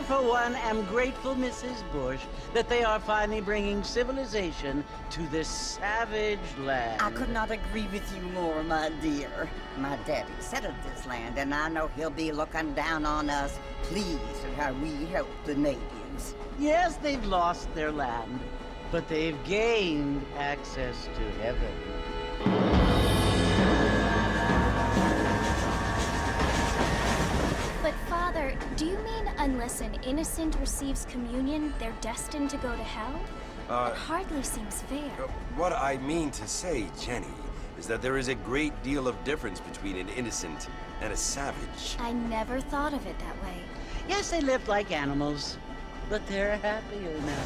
for one, am grateful, Mrs. Bush, that they are finally bringing civilization to this savage land. I could not agree with you more, my dear. My daddy settled this land, and I know he'll be looking down on us, pleased at how we help the natives. Yes, they've lost their land, but they've gained access to heaven. But Father, do you mean unless an innocent receives communion, they're destined to go to hell? It hardly seems fair. What I mean to say, Jenny, is that there is a great deal of difference between an innocent and a savage. I never thought of it that way. Yes, they lived like animals, but they're happier now.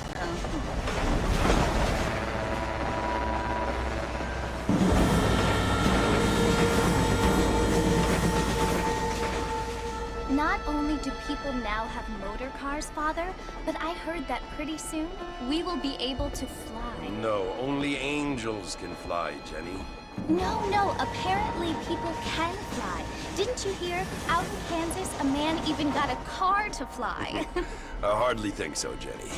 Not only do people now have motor cars, Father, but I heard that pretty soon we will be able to fly. No, only angels can fly, Jenny. No, apparently people can fly. Didn't you hear? Out in Kansas, a man even got a car to fly. I hardly think so, Jenny.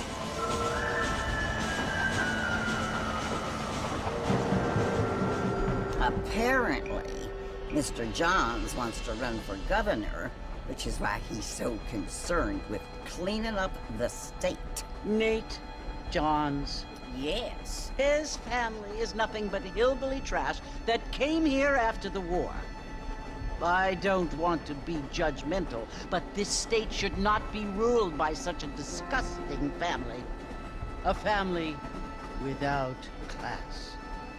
Apparently, Mr. Johns wants to run for governor, which is why he's so concerned with cleaning up the state. Nate Johns. Yes. His family is nothing but hillbilly trash that came here after the war. I don't want to be judgmental, but this state should not be ruled by such a disgusting family. A family without class.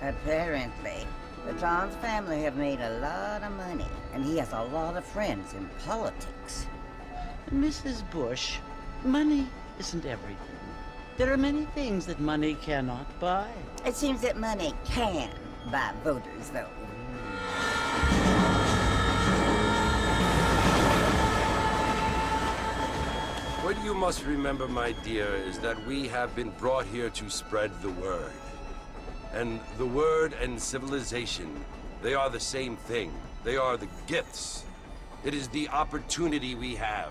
Apparently, the Johns family have made a lot of money, and he has a lot of friends in politics. Mrs. Bush, money isn't everything. There are many things that money cannot buy. It seems that money can buy voters, though. What you must remember, my dear, is that we have been brought here to spread the word. And the word and civilization, they are the same thing. They are the gifts. It is the opportunity we have,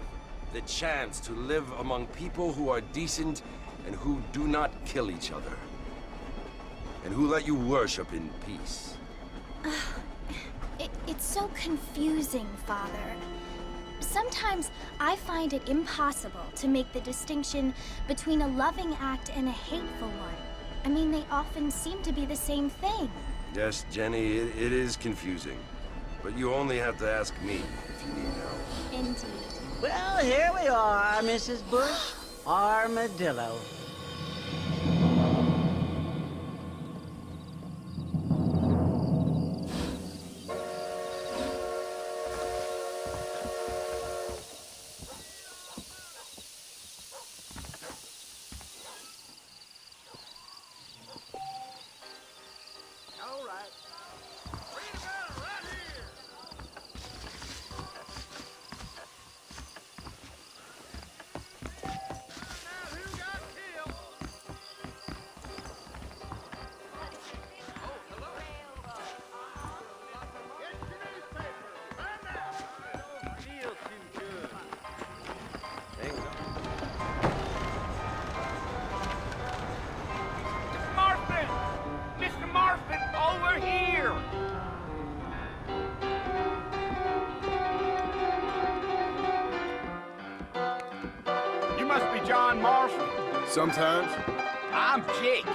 the chance to live among people who are decent and who do not kill each other, and who let you worship in peace. It's so confusing, Father. Sometimes I find it impossible to make the distinction between a loving act and a hateful one. I mean, they often seem to be the same thing. Yes, Jenny, it is confusing. But you only have to ask me if you need help. Indeed. Well, here we are, Mrs. Bush. Armadillo. John Marston? Sometimes. I'm Jake.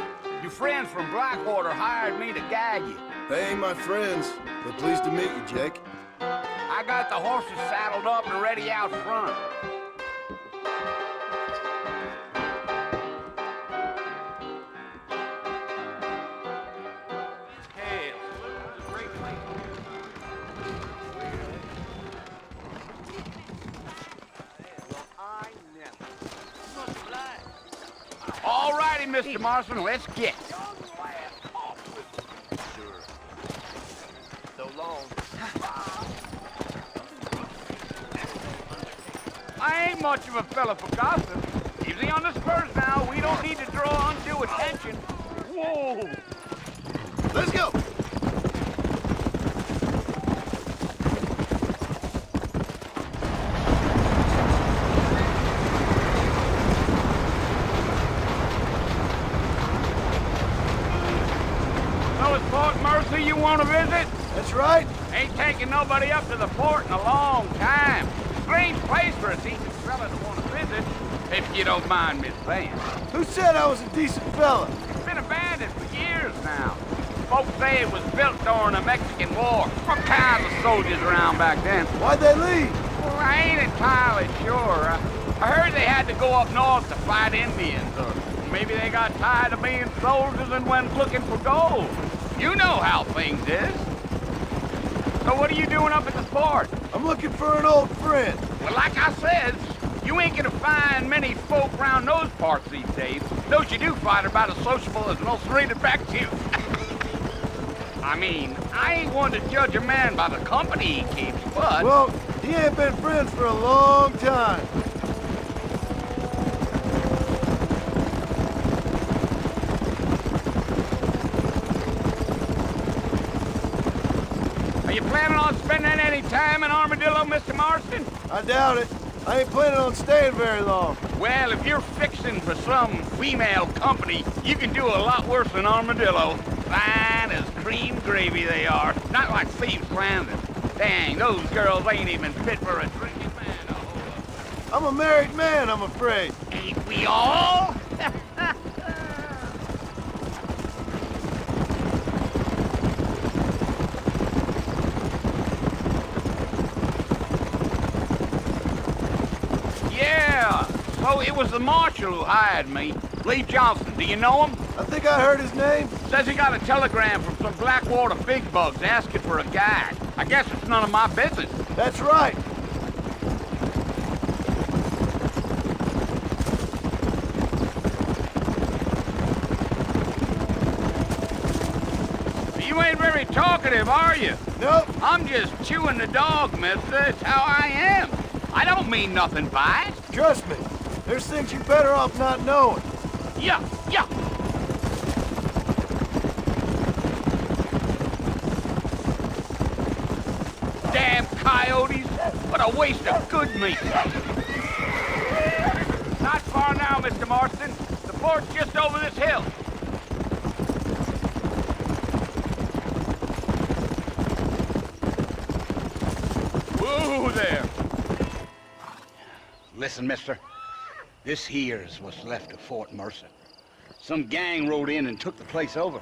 Your friends from Blackwater hired me to guide you. They ain't my friends, but pleased to meet you, Jake. I got the horses saddled up and ready out front. All righty, Mr. Marston, let's get. So long. I ain't much of a fella for gossip. Easy on the spurs now. We don't need to draw undue attention. Whoa! Let's go! right? Ain't taking nobody up to the fort in a long time. Strange place for a decent fella to want to visit, if you don't mind me saying. Who said I was a decent fella? It's been abandoned for years now. Folks say it was built during the Mexican War. All kinds of soldiers around back then. Why'd they leave? Well, I ain't entirely sure. I heard they had to go up north to fight Indians, or maybe they got tired of being soldiers and went looking for gold. You know how things is. So what are you doing up at the fort? I'm looking for an old friend. Well, like I said, you ain't gonna find many folk around those parts these days. Those you do find are about as sociable as an ulcerated back tooth. I mean, I ain't one to judge a man by the company he keeps, but... Well, he ain't been friends for a long time. Are you planning on spending any time in Armadillo, Mr. Marston? I doubt it. I ain't planning on staying very long. Well, if you're fixing for some female company, you can do a lot worse than Armadillo. Fine as cream gravy they are. Not like Thieves' Landing. Dang, those girls ain't even fit for a drinking man to hold up. I'm a married man, I'm afraid. Ain't we all? Yeah, so it was the marshal who hired me. Lee Johnson, do you know him? I think I heard his name. Says he got a telegram from some Blackwater big bugs asking for a guide. I guess it's none of my business. That's right. You ain't very talkative, are you? Nope. I'm just chewing the dog, mister. It's how I am. I don't mean nothing by it. Trust me. There's things you're better off not knowing. Yeah, yeah. Damn coyotes. What a waste of good meat. Not far now, Mr. Marston. The fort's just over this hill. Whoa there. Listen, mister. This here's what's left of Fort Mercer. Some gang rode in and took the place over.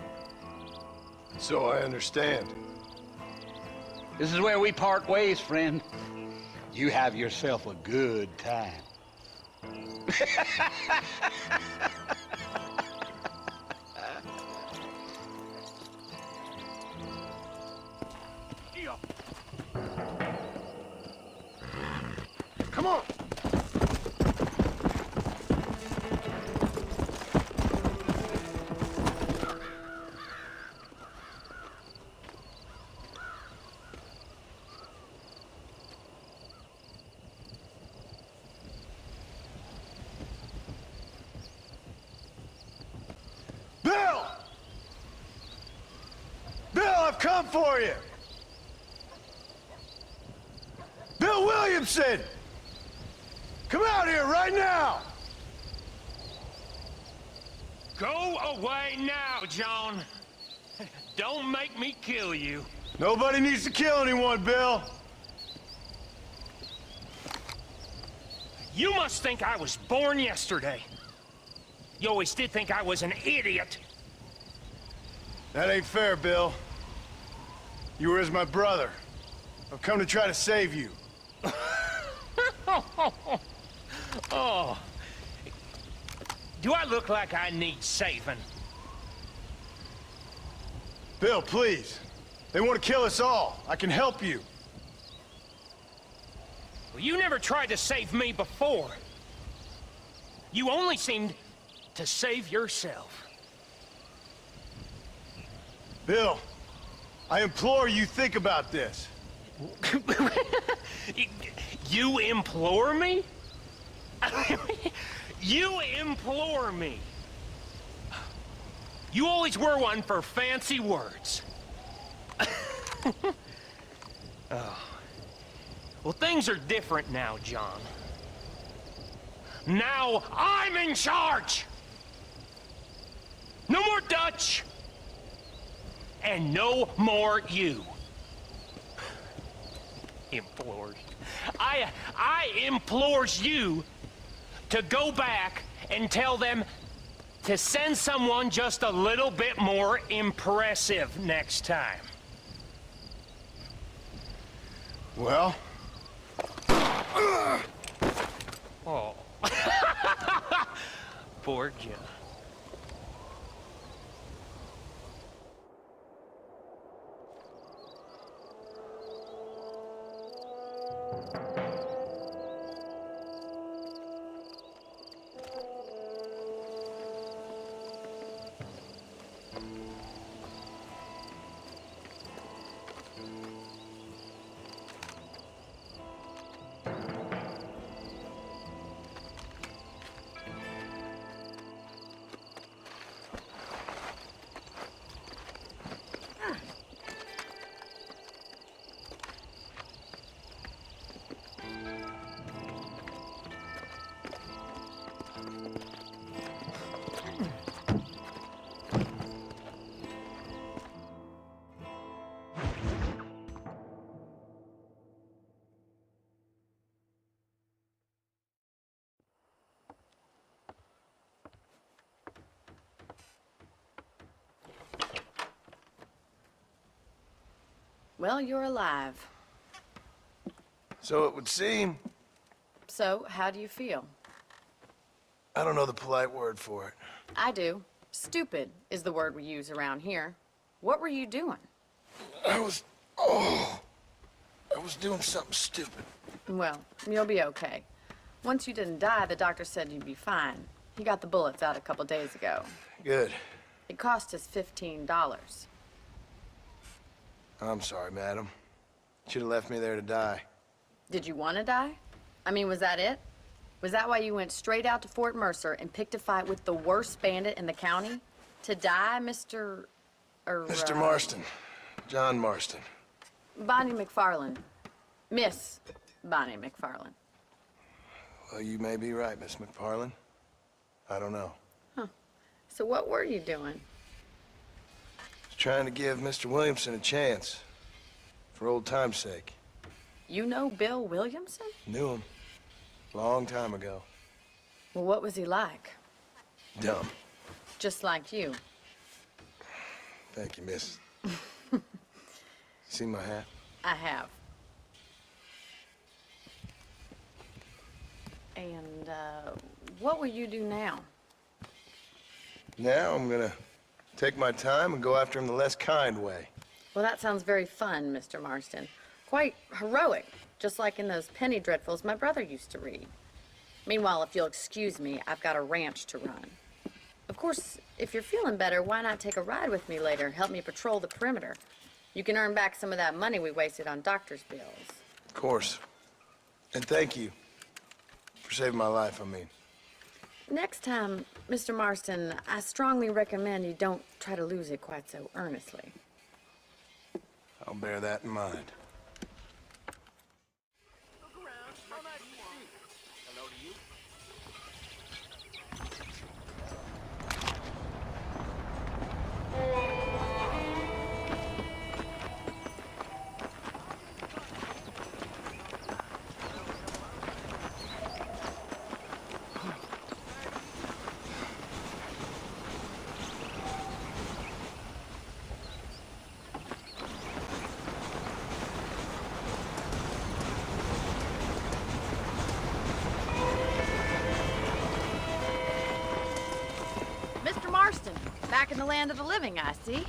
So I understand. This is where we part ways, friend. You have yourself a good time. Come on. Bill! Bill, I've come for you! Bill Williamson! Come out here right now! Go away now, John. Don't make me kill you. Nobody needs to kill anyone, Bill. You must think I was born yesterday. You always did think I was an idiot. That ain't fair, Bill. You were as my brother. I've come to try to save you. Oh. Do I look like I need saving? Bill, please. They want to kill us all. I can help you. Well, you never tried to save me before. You only seemed to save yourself. Bill, I implore you think about this. You implore me? You implore me? You always were one for fancy words. Oh. Well, things are different now, John. Now I'm in charge! No more Dutch! And no more you. Implores. I implores you to go back and tell them to send someone just a little bit more impressive next time. Well? Oh. Poor John. Well, you're alive. So it would seem. So, how do you feel? I don't know the polite word for it. I do. Stupid is the word we use around here. What were you doing? I was doing something stupid. Well, you'll be okay. Once you didn't die, the doctor said you'd be fine. He got the bullets out a couple days ago. Good. It cost us $15. I'm sorry, madam. Should have left me there to die. Did you want to die? I mean, was that it? Was that why you went straight out to Fort Mercer and picked a fight with the worst bandit in the county? To die, Mr. Mr. Marston. John Marston. Bonnie McFarland. Miss Bonnie McFarland. Well, you may be right, Miss McFarland. I don't know. So what were you doing? Just trying to give Mr. Williamson a chance. For old time's sake. You know Bill Williamson? Knew him. Long time ago. Well, what was he like? Dumb. Just like you. Thank you, miss. See my hat? I have. And, what will you do now? Now I'm gonna take my time and go after him the less kind way. Well, that sounds very fun, Mr. Marston. Quite heroic, just like in those penny dreadfuls my brother used to read. Meanwhile, if you'll excuse me, I've got a ranch to run. Of course, if you're feeling better, why not take a ride with me later? Help me patrol the perimeter. You can earn back some of that money we wasted on doctor's bills. Of course. And thank you for saving my life, I mean. Next time, Mr. Marston, I strongly recommend you don't try to lose it quite so earnestly. I'll bear that in mind. Mr. Marston, back in the land of the living, I see.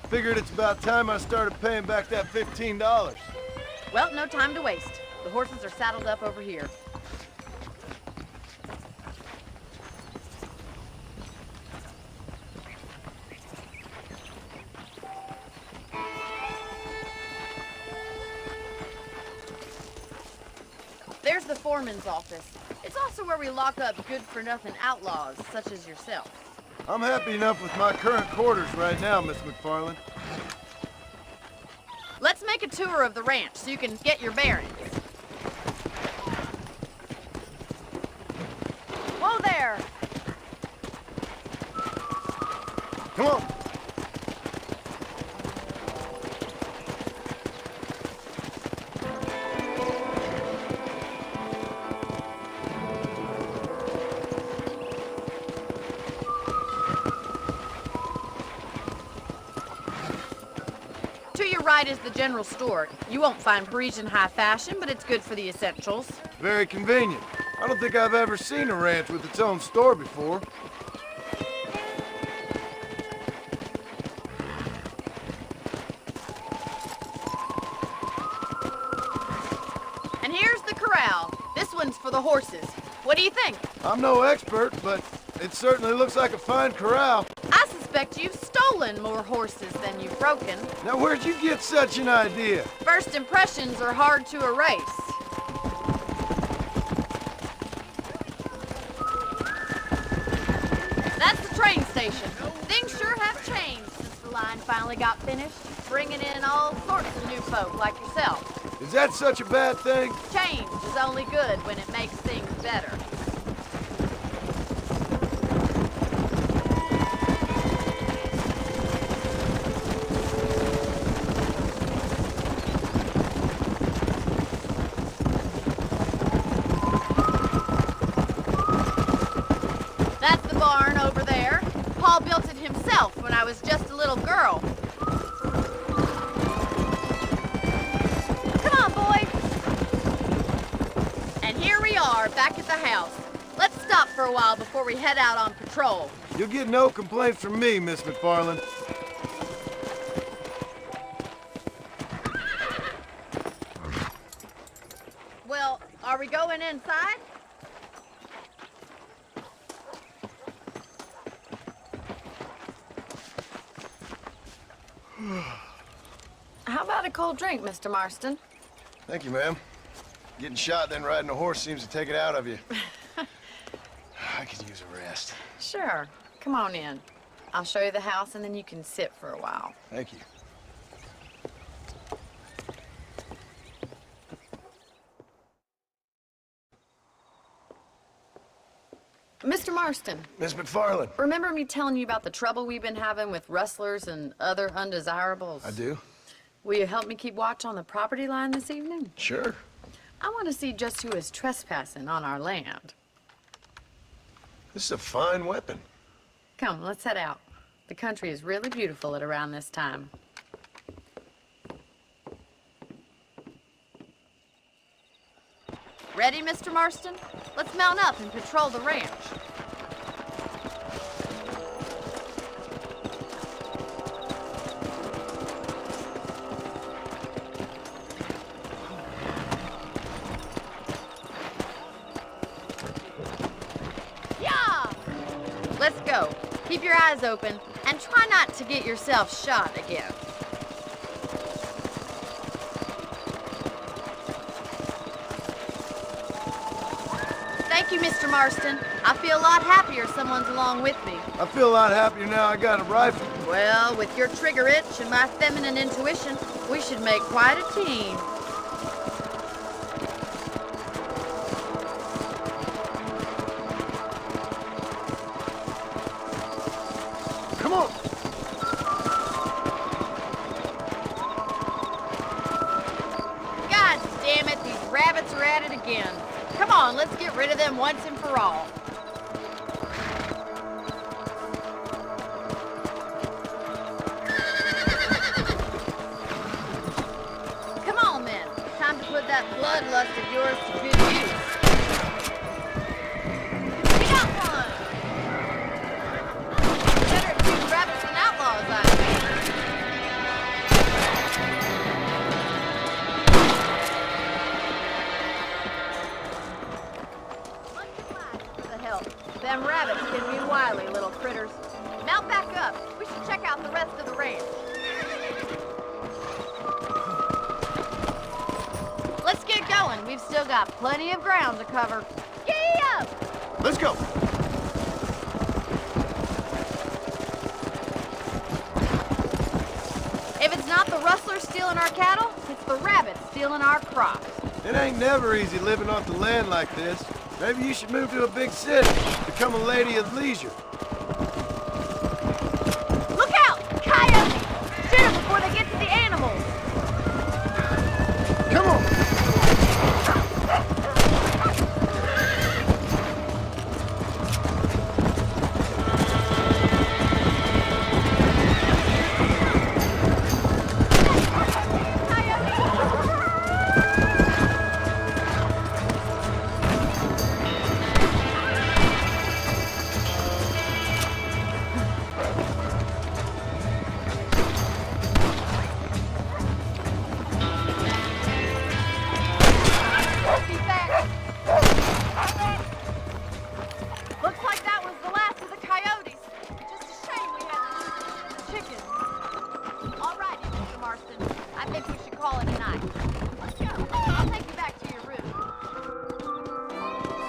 Figured it's about time I started paying back that $15. Well, no time to waste. The horses are saddled up over here. There's the foreman's office. It's also where we lock up good-for-nothing outlaws, such as yourself. I'm happy enough with my current quarters right now, Miss McFarland. Let's make a tour of the ranch so you can get your bearings. Whoa there! Come on. side is the general store. You won't find Parisian high fashion, but it's good for the essentials. Very convenient. I don't think I've ever seen a ranch with its own store before. And here's the corral. This one's for the horses. What do you think? I'm no expert, but it certainly looks like a fine corral. I suspect you've stolen more horses than you've broken. Now, where'd you get such an idea? First impressions are hard to erase. That's the train station. Things sure have changed since the line finally got finished, bringing in all sorts of new folk like yourself. Is that such a bad thing? Change is only good when it makes things better. That's the barn over there. Paul built it himself when I was just a little girl. Come on, boy. And here we are, back at the house. Let's stop for a while before we head out on patrol. You'll get no complaints from me, Miss McFarland. Well, are we going inside? How about a cold drink, Mr. Marston? Thank you, ma'am. Getting shot then riding a horse seems to take it out of you. I could use a rest. Sure. Come on in. I'll show you the house and then you can sit for a while. Thank you. Mr. Marston, Miss McFarland. remember me telling you about the trouble we've been having with rustlers and other undesirables? I do? Will you help me keep watch on the property line this evening? Sure. I want to see just who is trespassing on our land. This is a fine weapon. Come, let's head out. The country is really beautiful at around this time. Ready, Mr. Marston? Let's mount up and patrol the ranch. Yeah! Let's go. Keep your eyes open and try not to get yourself shot again. Thank you, Mr. Marston. I feel a lot happier someone's along with me. I feel a lot happier now I got a rifle. Well, with your trigger itch and my feminine intuition, we should make quite a team. Come on! God damn it, these rabbits are at it again. Come on, let's get rid of them once and for all. Come on then, time to put that bloodlust of yours to good use. We got one! Better at shooting rabbits than outlaws, I think. Them rabbits can be wily little critters. Mount back up. We should check out the rest of the ranch. Let's get going. We've still got plenty of ground to cover. Giddy up! Let's go! If it's not the rustlers stealing our cattle, it's the rabbits stealing our crops. It ain't never easy living off the land like this. Maybe you should move to a big city, become a lady of leisure. Look out! Coyotes! Shoot them before they get to the animals! Come on!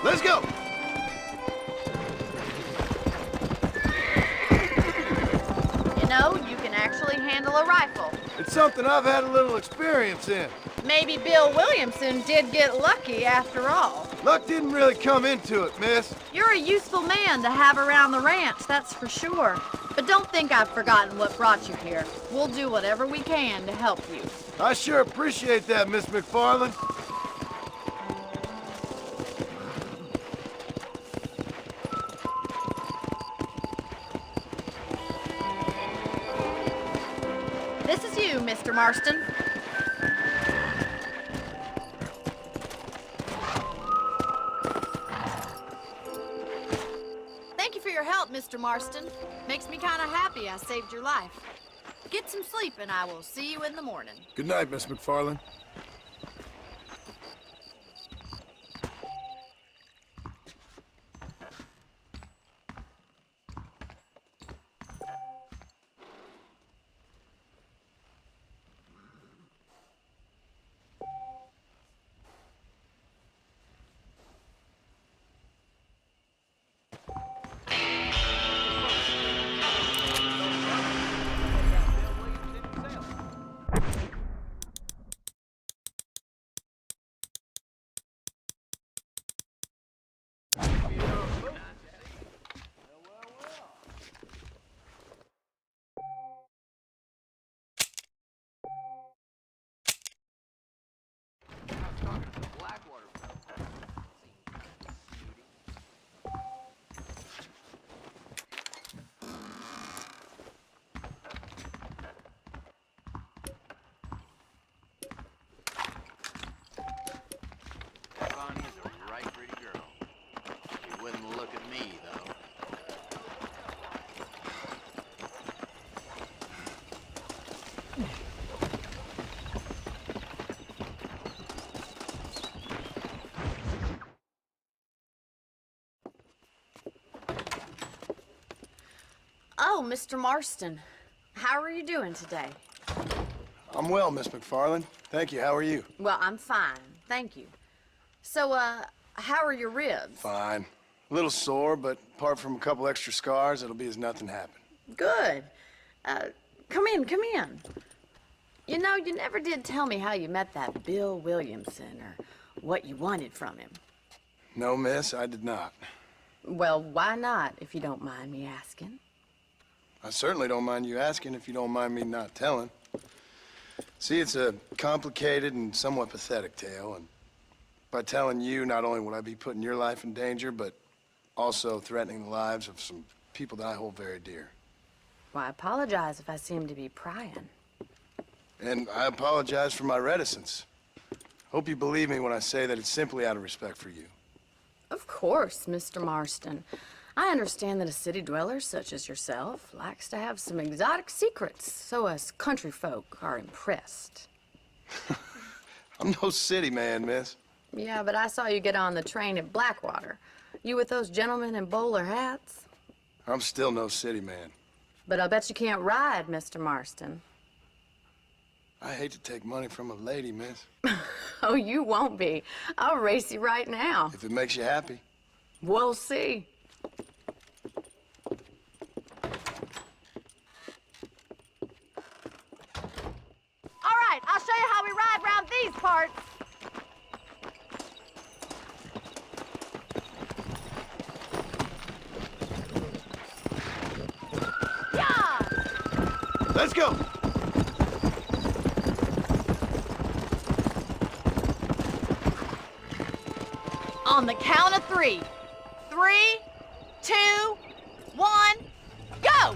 Let's go! You know, you can actually handle a rifle. It's something I've had a little experience in. Maybe Bill Williamson did get lucky after all. Luck didn't really come into it, miss. You're a useful man to have around the ranch, that's for sure. But don't think I've forgotten what brought you here. We'll do whatever we can to help you. I sure appreciate that, Miss McFarland. This is you, Mr. Marston. Thank you for your help, Mr. Marston. Makes me kind of happy I saved your life. Get some sleep and I will see you in the morning. Good night, Miss McFarland. Oh, Mr. Marston. How are you doing today? I'm well, Miss McFarland. Thank you. How are you? Well, I'm fine. Thank you. So, how are your ribs? Fine. A little sore, but apart from a couple extra scars, it'll be as nothing happened. Good. Come in, come in. You know, you never did tell me how you met that Bill Williamson or what you wanted from him. No, miss, I did not. Well, why not, if you don't mind me asking? I certainly don't mind you asking if you don't mind me not telling. See, it's a complicated and somewhat pathetic tale, and by telling you, not only would I be putting your life in danger, but also threatening the lives of some people that I hold very dear. Well, I apologize if I seem to be prying. And I apologize for my reticence. Hope you believe me when I say that it's simply out of respect for you. Of course, Mr. Marston. I understand that a city dweller such as yourself likes to have some exotic secrets, so us country folk are impressed. I'm no city man, miss. Yeah, but I saw you get on the train at Blackwater. You with those gentlemen in bowler hats? I'm still no city man. But I'll bet you can't ride, Mr. Marston. I hate to take money from a lady, miss. Oh, you won't be. I'll race you right now. If it makes you happy. We'll see. All right, I'll show you how we ride around these parts. Yeah! Let's go! On the count of 3. 3, 2, 1, go!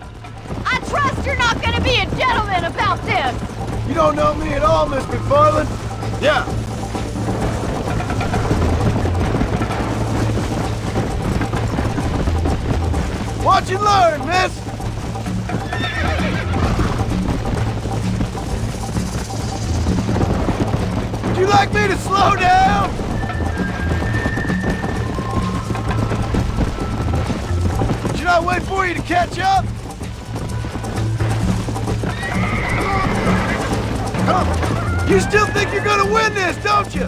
I trust you're not gonna be a gentleman about this! You don't know me at all, Miss McFarland. Yeah. Watch and learn, miss! Would you like me to slow down? Should I wait for you to catch up? Come. You still think you're gonna win this, don't you?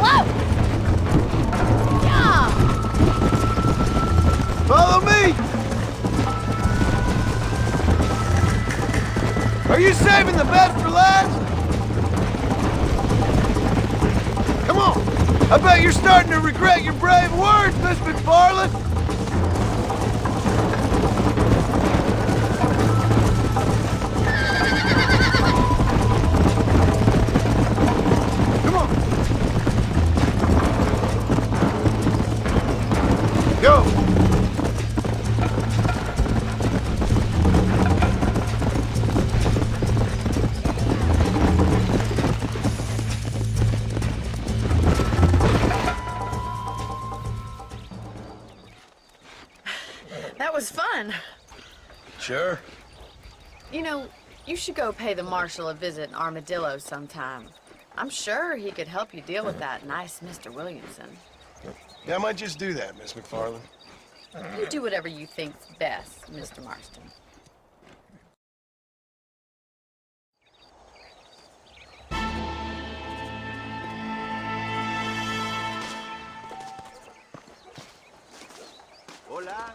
Whoa! Yeah! Follow me! Are you saving the best for last? Come on! I bet you're starting to regret your brave words, Miss McFarland! Come on! Go! That was fun. Sure. You know, you should go pay the marshal a visit in Armadillo sometime. I'm sure he could help you deal with that nice Mr. Williamson. Yeah, I might just do that, Miss McFarland. You do whatever you think's best, Mr. Marston. Hola.